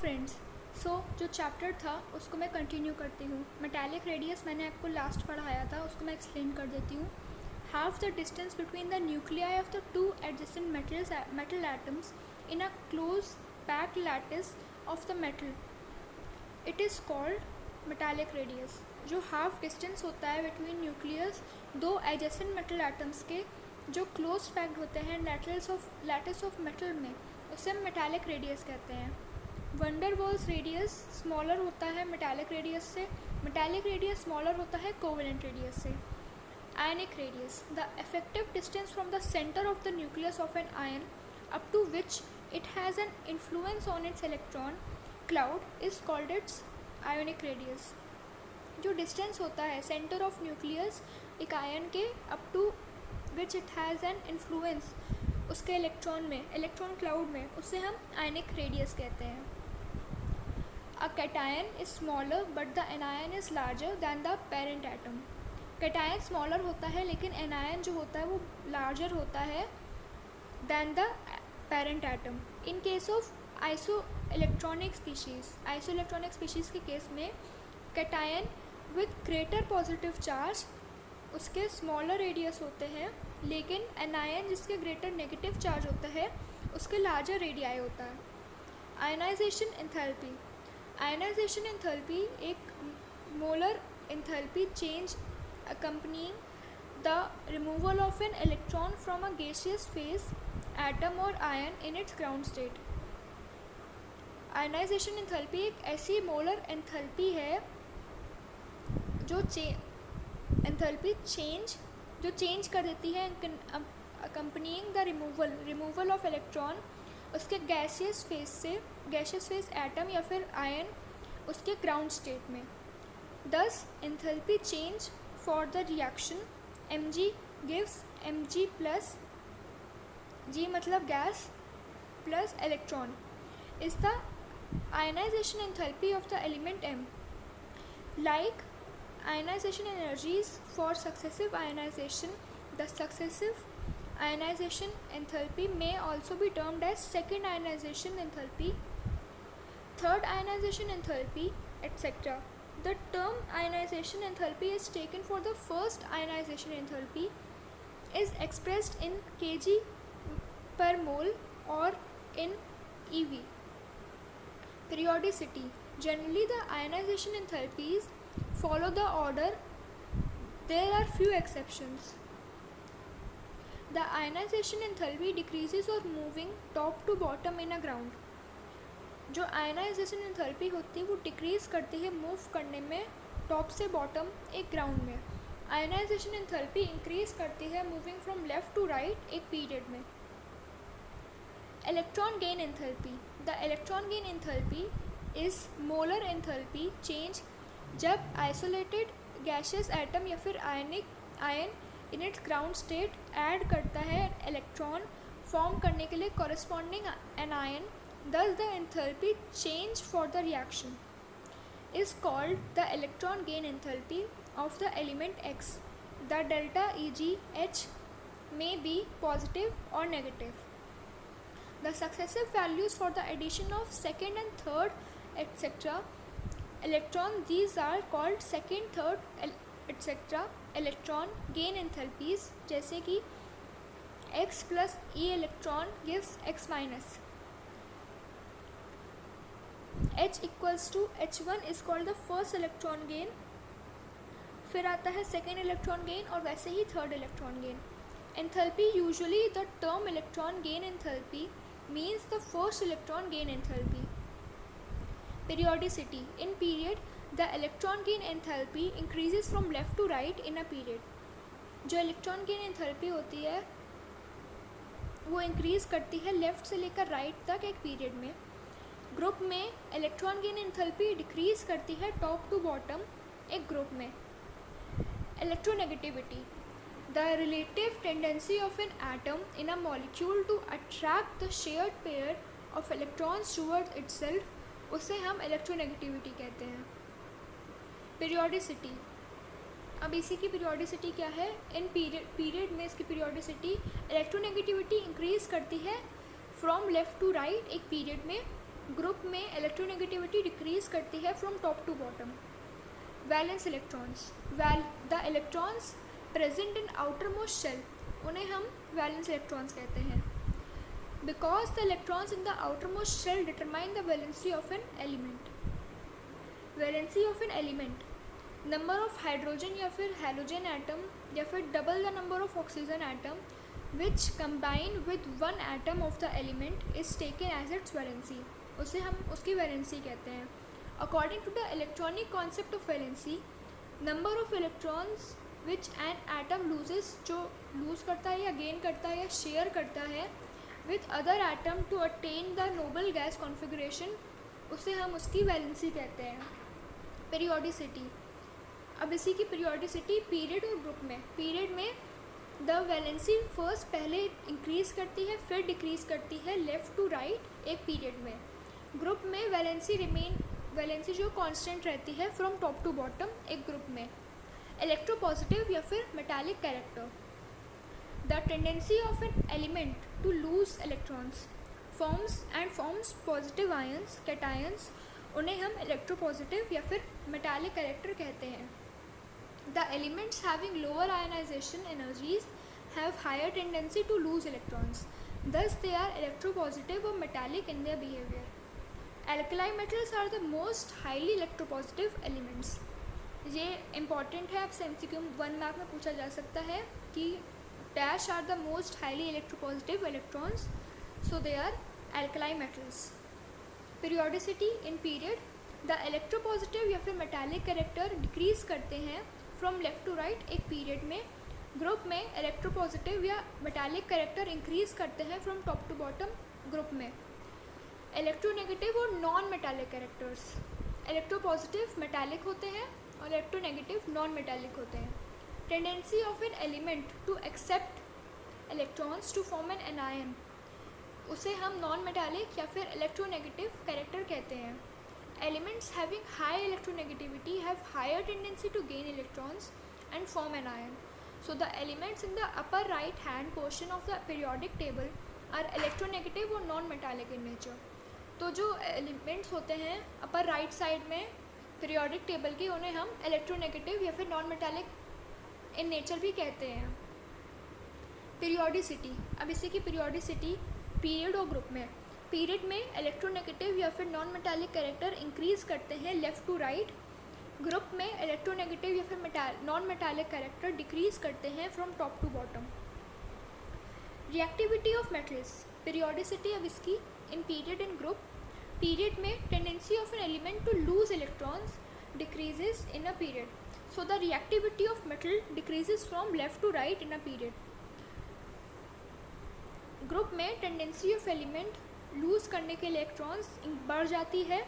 Friends, जो chapter था उसको मैं कंटिन्यू करती हूँ। मेटालिक रेडियस मैंने आपको लास्ट पढ़ाया था, उसको मैं एक्सप्लेन कर देती हूँ। Half the distance between the nuclei of the two adjacent metal atoms in a close packed lattice of the metal, it is called metallic radius. जो हाफ डिस्टेंस होता है बिटवीन न्यूक्लियस दो एडजेसेंट मेटल एटम्स के जो close packed होते हैं lattice of metal में, उसे हम मेटालिक रेडियस कहते हैं। वंडरवॉल्स रेडियस स्मॉलर होता है मेटालिक रेडियस से, मेटालिक रेडियस स्मॉलर होता है कोवेलेंट रेडियस से। Ionic radius, the effective distance from the centre of the nucleus of an ion up to which it has an influence on its electron cloud is called its ionic radius. जो distance होता है centre of nucleus एक ion के up to which it has an influence उसके electron cloud में, उसे हम ionic radius कहते हैं। A cation is smaller but the anion is larger than the parent atom. Cation smaller होता है लेकिन anion जो होता है वो larger होता है than the parent atom. In case of isoelectronic species के केस में cation with greater positive charge उसके smaller radius होते हैं, लेकिन anion जिसके greater negative charge होता है उसके larger radii होता है। Ionization enthalpy, आयनाइजेशन एंथैल्पी एक molar enthalpy change accompanying the removal of an electron from a gaseous phase atom or ion in its ground state. Ionisation enthalpy एक ऐसी molar enthalpy है जो एंथैल्पी चेंज कर देती है accompanying the removal of electron उसके gaseous phase atom या फिर आयन उसके ग्राउंड स्टेट में। दस enthalpy change for the reaction Mg gives Mg plus G मतलब gas plus electron is the ionisation enthalpy of the element M। Like ionisation energies for successive ionisation, the successive ionization enthalpy may also be termed as second ionization enthalpy, third ionization enthalpy, etc. The term ionization enthalpy is taken for the first ionization enthalpy is expressed in kg per mole or in eV. Periodicity, generally the ionization enthalpies follow the order. There are few exceptions. The ionization enthalpy decreases or moving top to bottom in a ground. जो ionization enthalpy होती है वो decrease करती है move करने में top से bottom एक ग्राउंड में। आयनाइजेशन एंथैल्पी इंक्रीज करती है moving from left to right एक पीरियड में। Electron gain enthalpy, the electron gain enthalpy is molar enthalpy change जब आइसोलेटेड गैसियस एटम या फिर ion in its ground state add करता है इलेक्ट्रॉन फॉर्म करने के लिए corresponding anion, thus the enthalpy change for the reaction is called the electron gain enthalpy of the element X. The delta Eg H may be positive or negative. The successive values for the addition of second and third etc. electron, these are called second, third etc. electron gain enthalpies, जैसे कि X plus E electron gives X minus. H equals to H1 is called the first electron gain, फिर आता है second electron gain और वैसे ही third electron gain. Enthalpy, usually the term electron gain enthalpy means the first electron gain enthalpy. Periodicity, in period the electron gain enthalpy increases from left to right in a period. जो electron gain enthalpy होती है वो increase करती है left से लेकर right तक एक पीरियड में। ग्रुप में इलेक्ट्रॉन गेन एंथैल्पी डिक्रीज करती है टॉप टू बॉटम एक ग्रुप में। Electronegativity, the relative tendency of an atom in a molecule to attract the shared pair of electrons towards itself, उसे हम इलेक्ट्रोनेगेटिविटी कहते हैं। पीरियोडिसिटी, अब इसी की पीरियोडिसिटी क्या है, इन पीरियड में इसकी पीरियोडिसिटी इलेक्ट्रोनेगेटिविटी इंक्रीज करती है फ्रॉम लेफ़्ट टू राइट एक पीरियड में ग्रुप में इलेक्ट्रोनेगेटिविटी डिक्रीज करती है from top to bottom. Valence electrons, the electrons present in outermost shell, उन्हें हम वैलेंस इलेक्ट्रॉन्स कहते हैं. Because the electrons in the outermost shell determine the valency of an element. Valency of an element, number of hydrogen या फिर halogen atom या फिर double the number of oxygen atom which combine with one atom of the element is taken as its valency, उसे हम उसकी valency कहते हैं. According to the electronic concept of valency, number of electrons which an atom loses, जो lose करता है या gain करता है या शेयर करता है with other atom to attain the noble gas configuration, उसे हम उसकी वैलेंसी कहते हैं. पीरियोडिसिटी, अब इसी की पीरियोडिसिटी पीरियड और ग्रुप में. पीरियड में द वैलेंसी फर्स्ट पहले इंक्रीज करती है फिर डिक्रीज करती है लेफ़्ट टू राइट एक पीरियड में. ग्रुप में वैलेंसी जो कांस्टेंट रहती है फ्रॉम टॉप टू बॉटम एक ग्रुप में. इलेक्ट्रोपॉजिटिव या फिर metallic character, the tendency of an element to lose electrons forms positive ions cations, उन्हें हम इलेक्ट्रोपॉजिटिव या फिर मेटालिक कैरेक्टर कहते हैं. The elements having lower ionisation energies have higher tendency to lose electrons, thus they are electropositive or metallic in their behavior. Alkali metals are the most highly electropositive elements. ये important है, आपसे MCQ 1 mark में पूछा जा सकता है कि dash are the most highly electropositive electrons, so they are alkali metals. Periodicity in period, the electropositive या फिर metallic character decrease करते हैं from left to right एक period में. ग्रुप में इलेक्ट्रोपॉजिटिव या मेटालिक कैरेक्टर इंक्रीज करते हैं from top to bottom group में. इलेक्ट्रोनेगेटिव और non metallic characters, electropositive metallic होते हैं और इलेक्ट्रोनेगेटिव नॉन मेटालिक होते हैं. Tendency of an element to accept electrons to form an anion, उसे हम नॉन मेटालिक या फिर इलेक्ट्रोनेगेटिव कैरेक्टर कहते हैं. Elements having high electronegativity have higher tendency to gain electrons and form anion. So the elements in the upper right hand portion of the periodic table are electronegative or non-metallic in nature. तो जो elements होते हैं upper right side में periodic table के, उन्हें हम electronegative या फिर non-metallic in nature भी कहते हैं. Periodicity, अब इसी की periodicity period और group में. Period में electronegative या फिर non-metallic character increase करते हैं left to right. ग्रुप में इलेक्ट्रोनेगेटिव या फिर नॉन मेटालिक कैरेक्टर डिक्रीज करते हैं from top to bottom. Reactivity of metals, periodicity अब इसकी in period in group. Period में tendency of an element to lose electrons decreases in a period, so the reactivity of metal decreases from left to right in a period. Group में tendency of element lose करने के electrons बढ़ जाती है,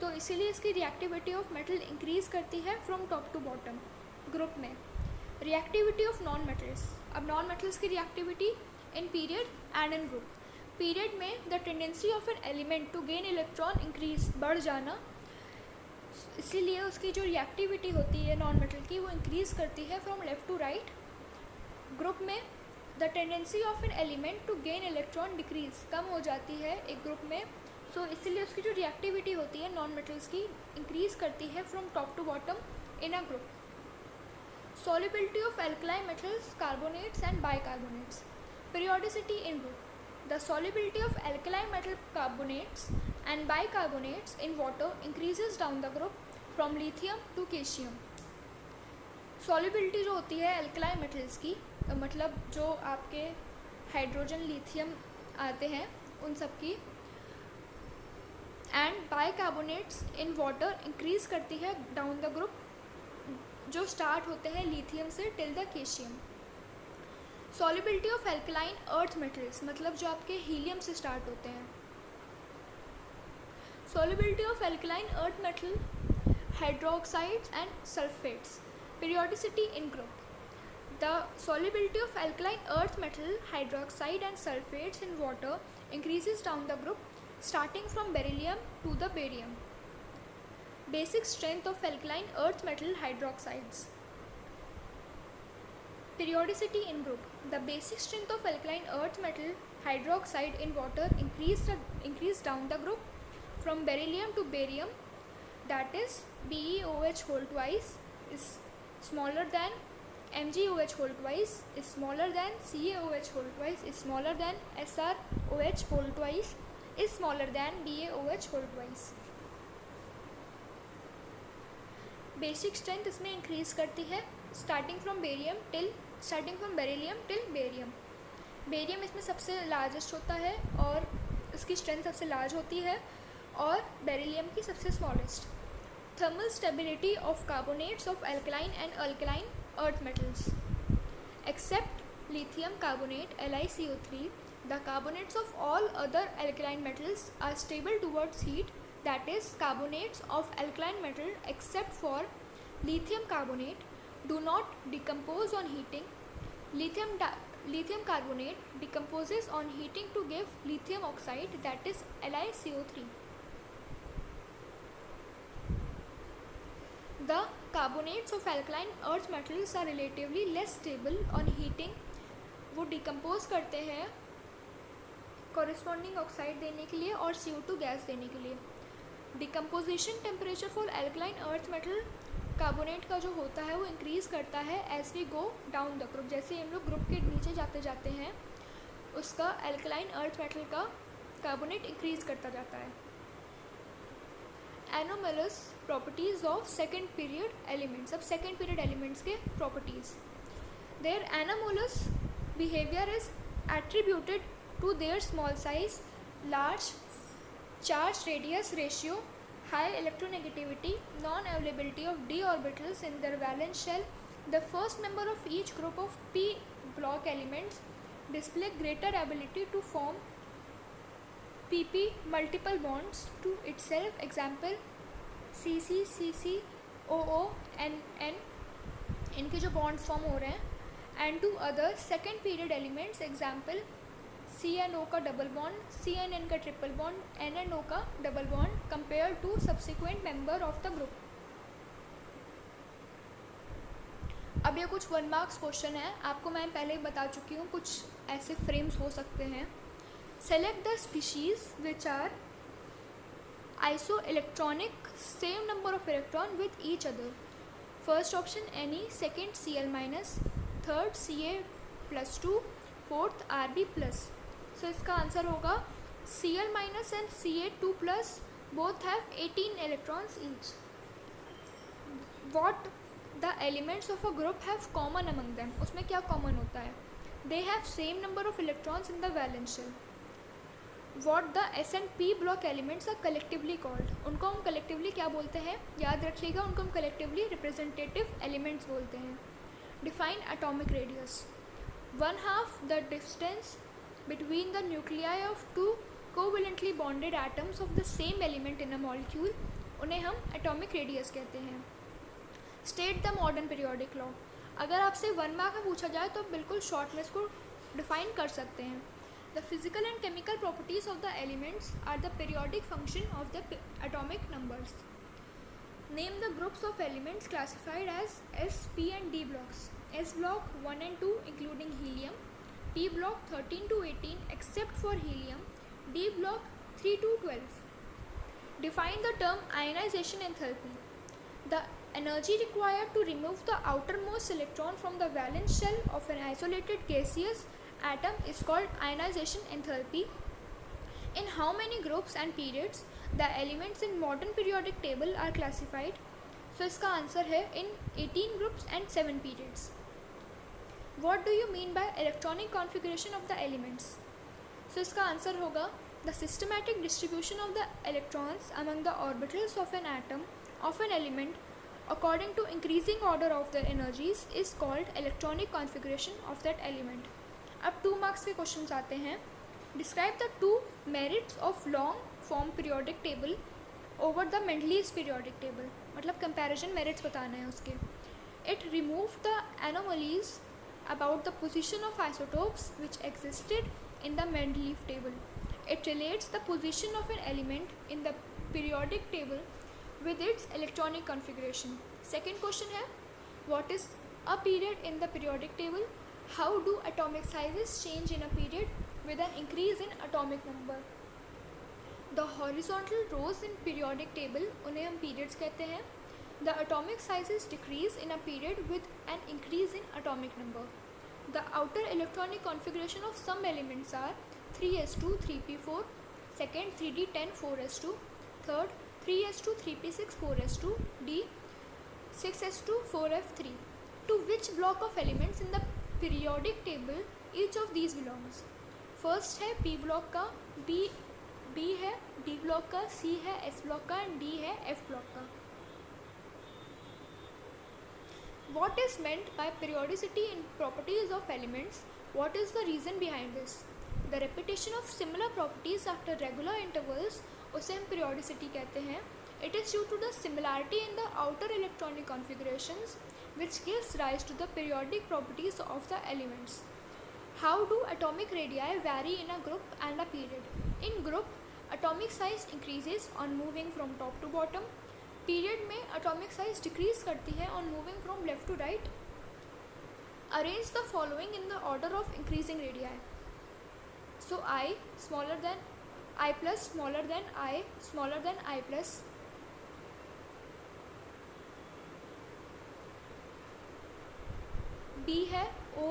तो इसीलिए इसकी रिएक्टिविटी ऑफ मेटल इंक्रीज करती है from top to bottom group में. रिएक्टिविटी ऑफ नॉन मेटल्स, अब नॉन मेटल्स की reactivity in period and in group. Period में the tendency of an element to gain electron increase, बढ़ जाना, इसीलिए उसकी जो रिएक्टिविटी होती है नॉन मेटल की वो इंक्रीज करती है from left to right. Group में the tendency of an element to gain electron decrease, कम हो जाती है एक ग्रुप में, सो इसलिए उसकी जो रिएक्टिविटी होती है नॉन मेटल्स की इंक्रीज करती है from top to bottom in a group. Solubility of alkaline metals, carbonates and bicarbonates. Periodicity in group, the solubility of alkaline metal carbonates and bicarbonates in water increases down the group from lithium to calcium. Solubility जो होती है alkaline metals की, मतलब जो आपके hydrogen lithium आते हैं उन सब की, and bicarbonates in water increase करती है डाउन द ग्रुप जो स्टार्ट होते हैं लिथियम से till the calcium. Solubility of alkaline earth metals, मतलब जो आपके हीलियम से स्टार्ट होते हैं. Solubility of alkaline earth metal hydroxides and sulphates. Periodicity in group, the solubility of alkaline earth metal hydroxide and sulphates in water increases down the group starting from beryllium to the barium. Basic strength of alkaline earth metal hydroxides. Periodicity in group, the basic strength of alkaline earth metal hydroxide in water increase down the group from beryllium to barium, that is BeOH whole twice is smaller than MgOH whole twice is smaller than CaOH whole twice is smaller than SrOH whole twice is smaller than BaOH whole twice. Basic strength इसमें increase करती है starting from barium till barium. Barium इसमें सबसे largest होता है और इसकी strength सबसे लार्ज होती है और बेरिलियम की सबसे smallest. Thermal stability of carbonates of alkaline and alkaline earth metals. Except lithium carbonate LiCO3, the carbonates of all other alkaline metals are stable towards heat, that is carbonates of alkaline metal except for lithium carbonate do not decompose on heating. Lithium carbonate decomposes on heating to give lithium oxide, that is LiCO3. The carbonates of alkaline earth metals are relatively less stable on heating. वो decompose करते हैं corresponding oxide देने के लिए और CO2 gas देने के लिए. Decomposition temperature for alkaline earth metal carbonate का जो होता है वो इंक्रीज़ करता है as we go down the group. जैसे हम लोग ग्रुप के नीचे जाते जाते हैं उसका एल्कलाइन अर्थ मेटल का कार्बोनेट इंक्रीज़ करता जाता है. Anomalous properties of second period elements. अब सेकेंड पीरियड एलिमेंट्स के properties. Their anomalous behaviour is attributed to their small size, large charge radius ratio, high electronegativity, non-availability of d orbitals in their valence shell. The first member of each group of p block elements display greater ability to form pp multiple bonds to itself. Example CC CC OO N इनके जो bonds form हो रहे हैं. and to other second period elements. Example CNO का double bond, CNN का triple bond, NNO का double bond compare to subsequent member of the group. अब ये कुछ 1 मार्क्स क्वेश्चन है. आपको मैं पहले ही बता चुकी हूँ कुछ ऐसे फ्रेम्स हो सकते हैं. Select the species which are isoelectronic, same number of electron with each other. First option Ni, second Cl-, third Ca+2, fourth Rb+. So इसका आंसर होगा Cl- and Ca2+ both have 18 electrons each. What the elements of a group have common among them. उसमें क्या common होता है? They have same number of electrons in the valence shell. What the S and P block elements are collectively called. उनको हम collectively क्या बोलते हैं? याद रखिएगा, उनको हम कलेक्टिवली रिप्रेजेंटेटिव एलिमेंट्स बोलते हैं. Define atomic radius. 1/2 the distance between the nuclei of two covalently bonded atoms of the same element in a molecule, उन्हें हम एटॉमिक रेडियस कहते हैं. State the modern periodic law. अगर आपसे 1 मार्क में पूछा जाए तो बिल्कुल शॉर्ट में इसको डिफाइन कर सकते हैं. The physical and chemical properties of the elements are the periodic function of the atomic numbers. Name the groups of elements classified as S, P and D blocks. S block 1 and 2 including helium, P block 13 to 18 except for helium, D block 3 to 12. Define the term ionization enthalpy. The energy required to remove the outermost electron from the valence shell of an isolated gaseous atom is called ionization enthalpy. In how many groups and periods the elements in modern periodic table are classified? So इसका answer है in 18 groups and 7 periods. What do you mean by electronic configuration of the elements? So इसका answer होगा the systematic distribution of the electrons among the orbitals of an atom of an element according to increasing order of their energies is called electronic configuration of that element. अब 2 marks के questions आते हैं. Describe the 2 merits of long form periodic table over the Mendeleev's periodic table. मतलब comparison merits बताना है उसके. It removed the anomalies about the position of isotopes which existed in the Mendeleev table. It relates the position of an element in the periodic table with its electronic configuration. Second question है, what is a period in the periodic table? How do atomic sizes change in a period with an increase in atomic number? The horizontal rows in periodic table, उन्हें हम periods कहते हैं. The atomic sizes decrease in a period with an increase in atomic number. The outer electronic configuration of some elements are 3s2 3p4, second 3d10 4s2, third 3s2 3p6 4s2, d 6s2 4f3. To which block of elements in the periodic table each of these belongs? First है p block का, b है d block का, c है s block का and d है f block का. What is meant by periodicity in properties of elements? What is the reason behind this? The repetition of similar properties after regular intervals, उसे हम periodicity कहते हैं. It is due to the similarity in the outer electronic configurations which gives rise to the periodic properties of the elements. How do atomic radii vary in a group and a period? In group, atomic size increases on moving from top to bottom. Period में atomic size decrease करती है on moving from left to right. Arrange the following in the order of increasing radii. So I smaller than I plus smaller than I plus. B है O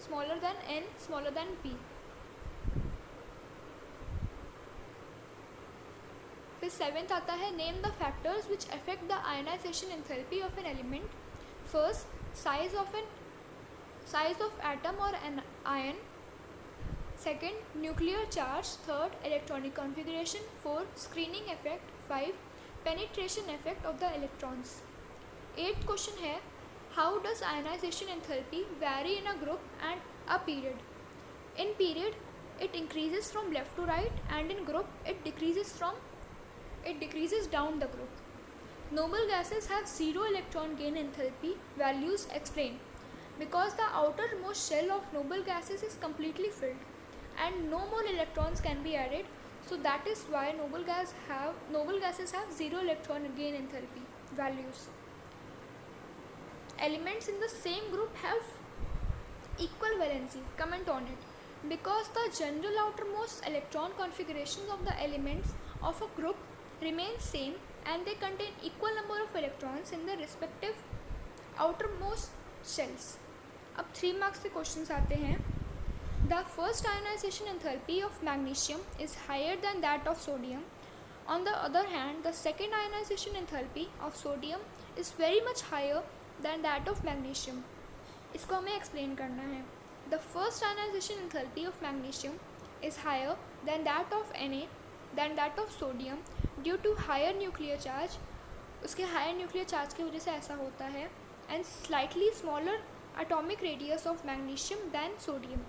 smaller than N smaller than P. फिर seventh आता है name the factors which affect the ionisation enthalpy of an element. First size of atom और an ion, second nuclear charge, third electronic configuration, fourth screening effect, five penetration effect of the electrons. Eighth question है how does ionisation enthalpy vary in a group and a period. In period it increases from left to right and in group it decreases down the group. Noble gases have zero electron gain enthalpy values explained. Because the outermost shell of noble gases is completely filled and no more electrons can be added, so that is why noble gases have zero electron gain enthalpy values. Elements in the same group have equal valency. Comment on it. Because the general outermost electron configurations of the elements of a group remain same and they contain equal number of electrons in the respective outermost shells. अब 3 marks के questions आते हैं. The first ionization enthalpy of magnesium is higher than that of sodium. On the other hand, the second ionization enthalpy of sodium is very much higher than that of magnesium. इसको हमें explain करना है. The first ionization enthalpy of magnesium is higher than that of Na than that of sodium due to higher nuclear charge. उसके higher nuclear charge की वजह से ऐसा होता है. And slightly smaller atomic radius of magnesium than sodium.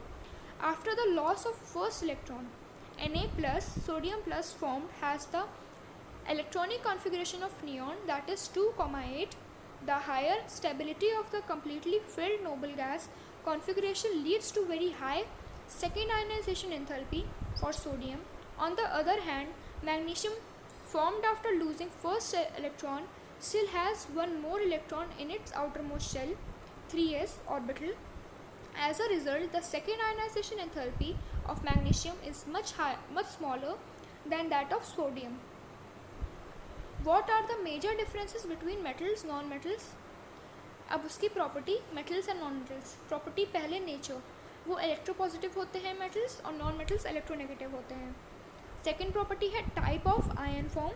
After the loss of first electron, Na plus sodium plus formed has the electronic configuration of neon, that is 2,8. The higher stability of the completely filled noble gas configuration leads to very high second ionization enthalpy for sodium. On the other hand, magnesium formed after losing first electron still has one more electron in its outermost shell, 3s orbital. As a result, the second ionization enthalpy of magnesium is much smaller than that of sodium. What are the major differences between metals, non-metals? अब उसकी property metals and non metals. Property पहले nature, वो electropositive होते हैं metals और non metals electronegative होते हैं. Second property है type of ion form.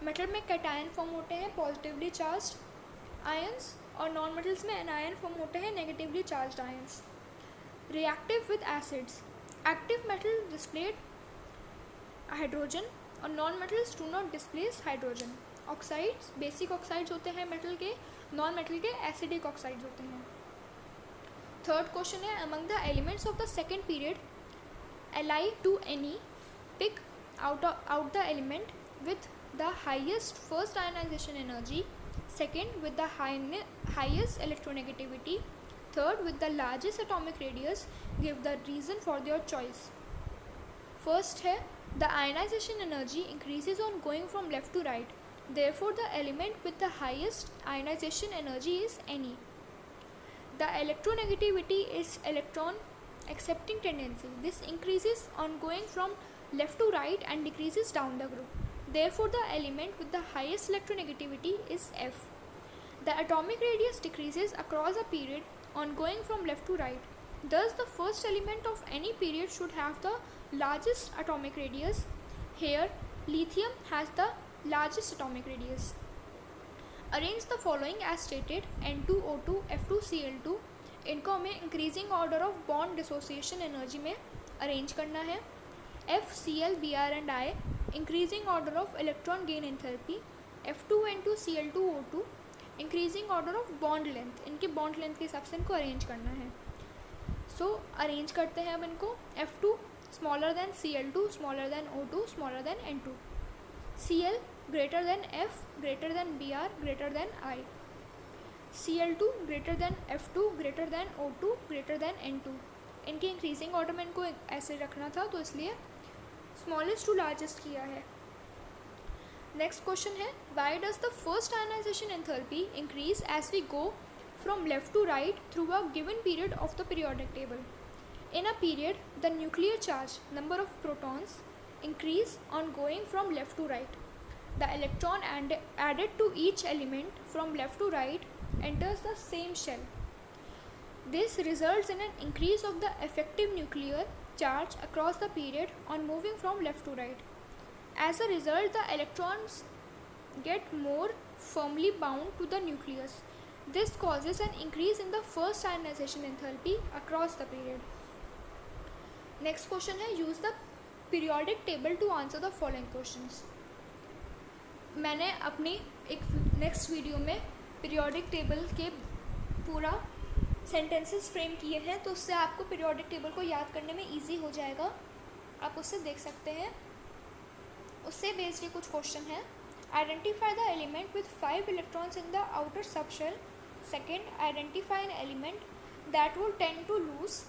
Metal में कैटायन फॉर्म होते हैं पॉजिटिवली चार्ज्ड आयंस और नॉन मेटल्स में एनायन फॉर्म होते हैं negatively charged ions. Reactive with acids. Active metal displaced hydrogen और non metals do not displace hydrogen. Oxides basic oxides होते हैं मेटल के, नॉन मेटल के एसिडिक ऑक्साइड्स होते हैं. थर्ड क्वेश्चन है among the elements of the second period Li to Ne, pick out the element with the highest first ionization energy, second with the highest electronegativity, third with the largest atomic radius. Give the reason for your choice. First है the ionization energy increases on going from left to right. Therefore, the element with the highest ionization energy is Ne. The electronegativity is electron accepting tendency. This increases on going from left to right and decreases down the group. Therefore, the element with the highest electronegativity is F. The atomic radius decreases across a period on going from left to right. Thus, the first element of any period should have the largest atomic radius. Here, lithium has the largest atomic radius. Arrange the following as stated: N2O2, F2Cl2. इनको हमें increasing order of bond dissociation energy में arrange करना है. FCl, Br and I, increasing order of electron gain enthalpy. F2N2, Cl2O2, increasing order of bond length. इनके bond length के हिसाब से इनको अरेंज करना है. सो अरेंज करते हैं अब इनको. F2 smaller than Cl2, smaller than O2, smaller than N2. Cl greater than F, greater than Br, greater than I. Cl2 greater than F2, greater than O2, greater than N2. इनके increasing order में इनको ऐसे रखना था, तो इसलिए smallest to largest किया है. नेक्स्ट क्वेश्चन है, why does the first ionisation enthalpy increase as we go from left to right through a given period of the periodic table. In a period the nuclear charge number of protons increase on going from left to right. The electron added to each element from left to right enters the same shell. This results in an increase of the effective nuclear charge across the period on moving from left to right. As a result, the electrons get more firmly bound to the nucleus. This causes an increase in the first ionization enthalpy across the period. Next question है, use the periodic table to answer the following questions. मैंने अपनी एक next video में periodic table के पूरा sentences frame किए हैं, तो उससे आपको पीरियोडिक टेबल को याद करने में इजी हो जाएगा. आप उससे देख सकते हैं. उससे बेस्ड ये कुछ क्वेश्चन है. Identify the element with 5 electrons in the outer subshell. Second, identify an element that will tend to lose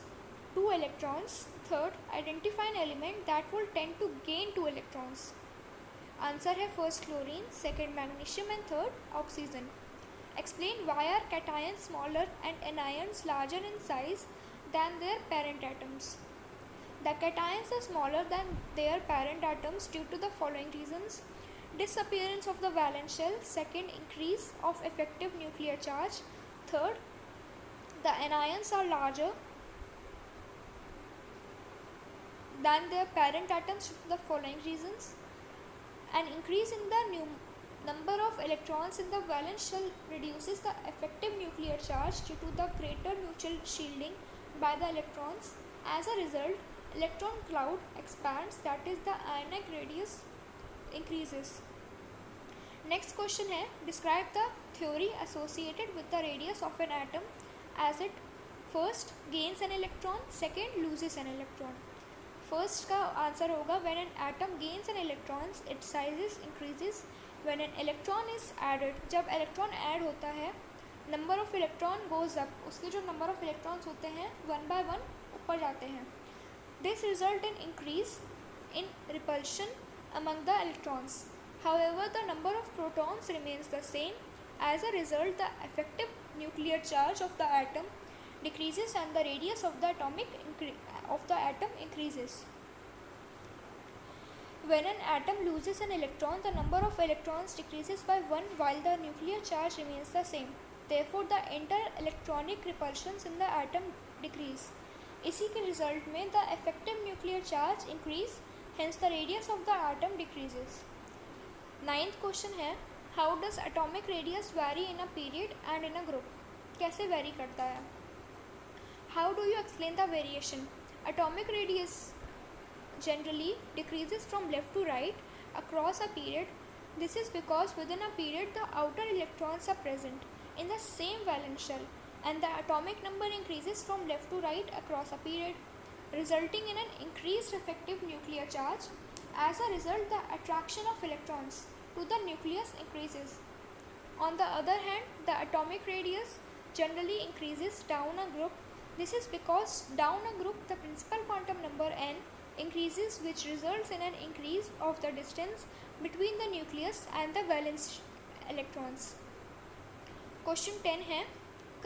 2 electrons. Third, identify an element that will tend to gain 2 electrons. Answer है first chlorine, second magnesium and third oxygen. Explain why are cations smaller and anions larger in size than their parent atoms. The cations are smaller than their parent atoms due to the following reasons: disappearance of the valence shell. Second, increase of effective nuclear charge. Third, the anions are larger than their parent atoms due to the following reasons: an increase in the number of electrons in the valence shell reduces the effective nuclear charge due to the greater mutual shielding by the electrons. As a result, electron cloud expands, that is the ionic radius increases. Next question है, describe the theory associated with the radius of an atom as it first gains an electron, second loses an electron. First का answer होगा when an atom gains an electrons its size increases. When an electron is added, जब electron add होता है, number of electron goes up. उसके जो number of electrons होते हैं 1 by 1 ऊपर जाते हैं. This result in increase in repulsion among the electrons. However the number of protons remains the same. As a result the effective nuclear charge of the atom decreases and the radius of the atom increases. When an atom loses an electron, the number of electrons decreases by 1 while the nuclear charge remains the same. Therefore, the inter-electronic repulsions in the atom decrease. इसी के result में the effective nuclear charge increase, hence the radius of the atom decreases. Ninth question है, how does atomic radius vary in a period and in a group? कैसे vary करता है? How do you explain the variation? Atomic radius generally decreases from left to right across a period. This is because within a period the outer electrons are present in the same valence shell and the atomic number increases from left to right across a period, resulting in an increased effective nuclear charge. As a result, the attraction of electrons to the nucleus increases. On the other hand, the atomic radius generally increases down a group. This is because down a group the principal quantum number n increases, which results in an increase of the distance between the nucleus and the valence electrons. Question 10 है,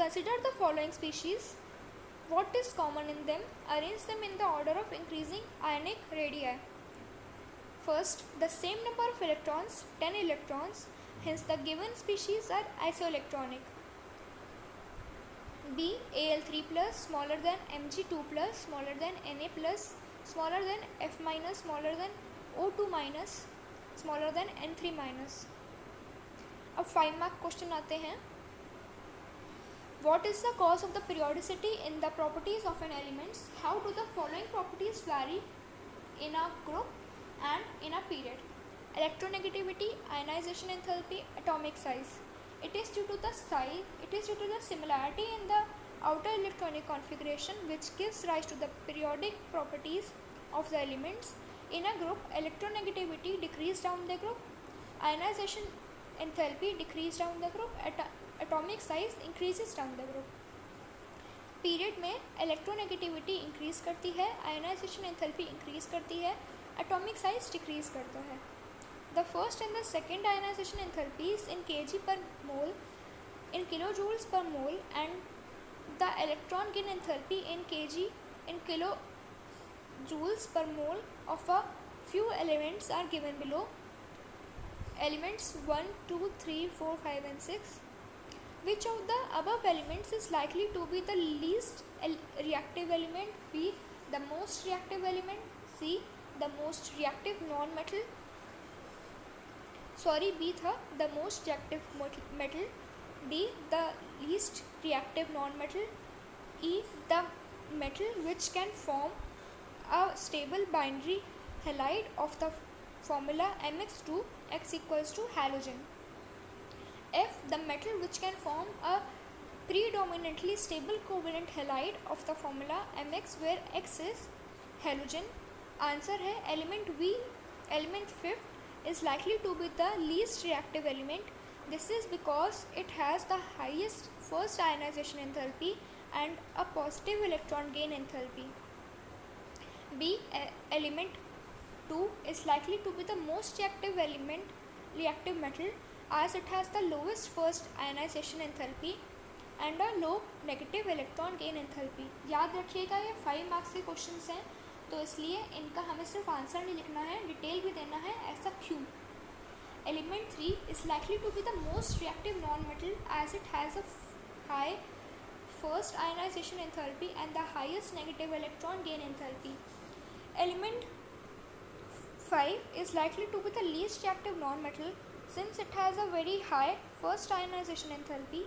consider the following species. What is common in them? Arrange them in the order of increasing ionic radii. First, the same number of electrons, 10 electrons, hence the given species are isoelectronic. B, Al3 plus smaller than Mg2 plus smaller than Na plus smaller than F minus smaller than O2 minus smaller than N3 minus. अब 5 mark question आते हैं. What is the cause of the periodicity in the properties of an element? How do the following properties vary in a group and in a period? Electronegativity, ionization enthalpy, atomic size. It is due to the similarity in the outer electronic configuration which gives rise to the periodic properties of the elements. In a group, electronegativity decrease down the group, ionization enthalpy decrease down the group, atomic size increases down the group. Period में electronegativity increase करती है, ionization enthalpy increase करती है, atomic size decrease करता है. The first and the second ionisation enthalpies in kg per mole in kilojoules per mole and the electron gain enthalpy in kg in kilojoules per mole of a few elements are given below. Elements 1, 2, 3, 4, 5 and 6. Which of the above elements is likely to be the least reactive element? B, the most reactive element. C, the most reactive non-metal. B था the most reactive metal. D, the least reactive non-metal. E, the metal which can form a stable binary halide of the formula Mx2 x equals to halogen. F, the metal which can form a predominantly stable covalent halide of the formula Mx where x is halogen. Answer है element V. Element fifth is likely to be the least reactive element. This is because it has the highest first ionization enthalpy and a positive electron gain enthalpy. B, element 2 is likely to be the most reactive metal as it has the lowest first ionization enthalpy and a low negative electron gain enthalpy. याद रखिएगा ये 5 marks के questions हैं, तो इसलिए इनका हमें सिर्फ आंसर नहीं लिखना है, डिटेल भी देना है. ऐसा क्यों? Element 3 is likely to be the most reactive non-metal as it has a high first ionization enthalpy and the highest negative electron gain enthalpy. Element 5 is likely to be the least reactive non-metal since it has a very high first ionization enthalpy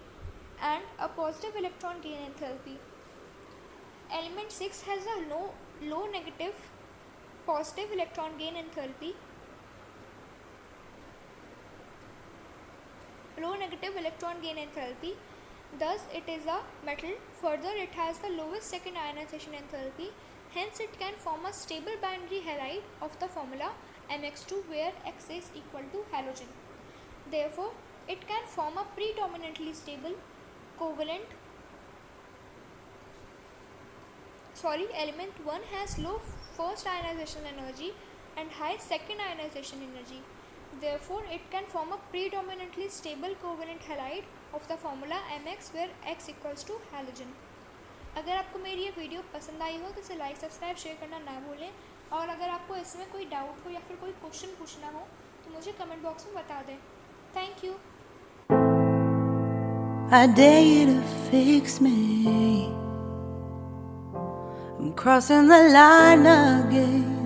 and a positive electron gain enthalpy. Element 6 has a low negative positive electron gain enthalpy. Low negative electron gain enthalpy. Thus, it is a metal. Further, it has the lowest second ionization enthalpy. Hence, it can form a stable binary halide of the formula Mx2 where x is equal to halogen. Therefore, it can form a predominantly stable covalent. Element 1 has low first ionization energy and high second ionization energy. Therefore, it can form a predominantly stable covalent halide of the formula Mx where x equals to halogen. अगर आपको मेरी ये video पसंद आई हो तो इसे like subscribe share करना ना भूलें, और अगर आपको इसमें कोई डाउट हो या फिर कोई क्वेश्चन पूछना हो तो मुझे कमेंट बॉक्स में बता दें. Thank you. I dare you to fix me. I'm crossing the line again.